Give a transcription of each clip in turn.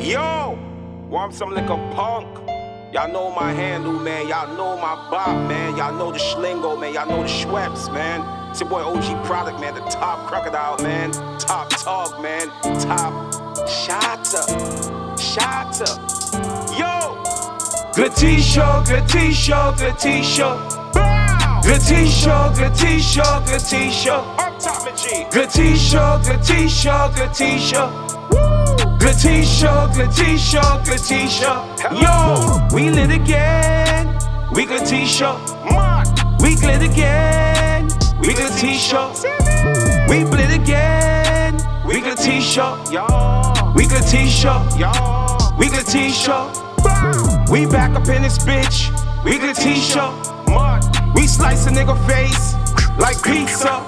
Yo, want some liquor punk? Y'all know my handle, man. Y'all know my bop, man. Y'all know the Schlingo, man. Y'all know the Schweppes, man. It's your boy OG Product, man. The top crocodile, man. Top tug, man. Top shotter. Yo! Good t-shirt, good t-shirt, good t-shirt. Good t-shirt, good t-shirt, good t-shirt. Up top of G. Good t-shirt, good t-shirt, good t-shirt. Good t-shirt, good t-shirt, good t-shirt. Yo, we lit again. We good t-shirt. We lit again. We good t-shirt. We blit again. We good t-shirt. Yo. We good t-shirt. Yo. We good t-shirt. We back up in this bitch. We good t-shirt. We slice a nigga face like pizza.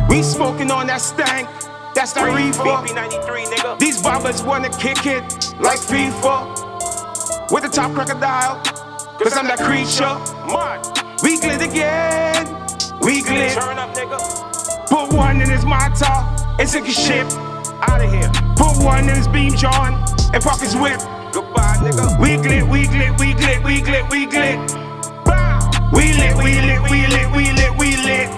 We smoking on that stank. That's the reefer. BP93, nigga. These bobbers wanna kick it like FIFA. With the top crocodile, cause I'm that creature. We glit again. We glit. Turn up, nigga. Put one in his Mata and sink his ship. Out of here. Put one in his Beam John and park his whip. Goodbye, nigga. We glit, we glit, we glit, we glit, we glit. We lit, we lit, we lit, we lit, we lit.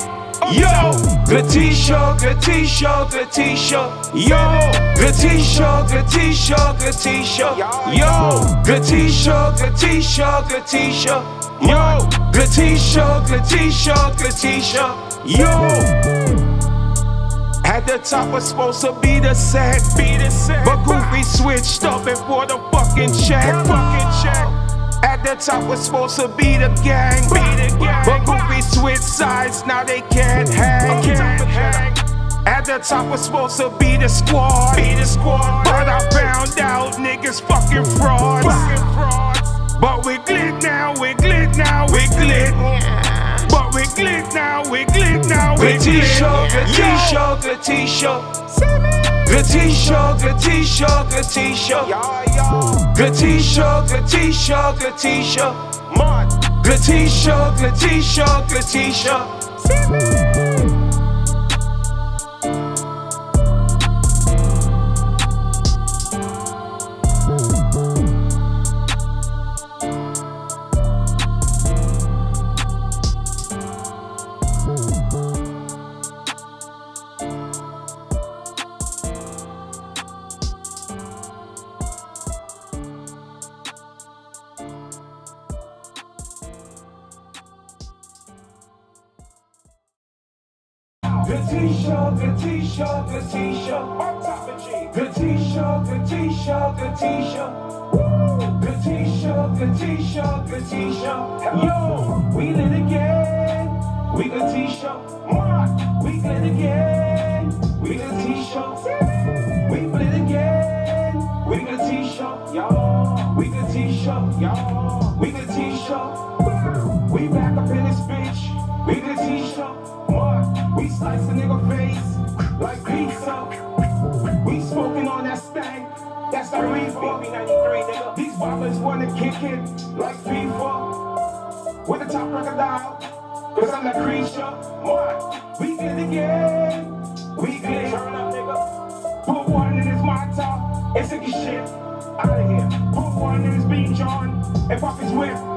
Yo, good t-shirt, good t-shirt, good t-shirt. Yo, good t-shirt, good t-shirt, good t-shirt. Yo, good t-shirt, good t-shirt, good t-shirt. Yo, good t-shirt, good t-shirt, good t-shirt. Yo. At the top was supposed to be the set, but Goofy switched up and for the fucking check. At the top was supposed to be the gang, but Goofy switched sides, now they can't hang. At the top was supposed to be the squad, but I found out niggas fucking frauds. But we glit now, we glit now, we glit. But we glit now, we glit now, we glit. Good t-shirt, good t-shirt, good t-shirt. Good t-shirt, good t-shirt, good t-shirt. Good t-shirt, good t-shirt, good t-shirt. Good t-shirt, good t-shirt, good t-shirt. Good t-shirt, good t-shirt, good t-shirt. Up top of G. Good t-shirt, good t-shirt, good t-shirt. Good t-shirt, good t-shirt, good t-shirt. Yo, we lit again. We good t-shirt. We lit again. We good t-shirt. We blit again. We good t-shirt. Yo. We good t-shirt. Yo. We good t-shirt. We back up in this bitch. We good t-shirt. We slice a nigga face like pizza. We smoking on that stank. That's the reefer. BP93, nigga. These bobbers wanna kick it like FIFA. With the top crocodile, cause I'm that creature. We glit again. We glit. Turn up, nigga. Put one in his Mata and sink his shit. Out of here. Put one in his Beam John and pop his whip.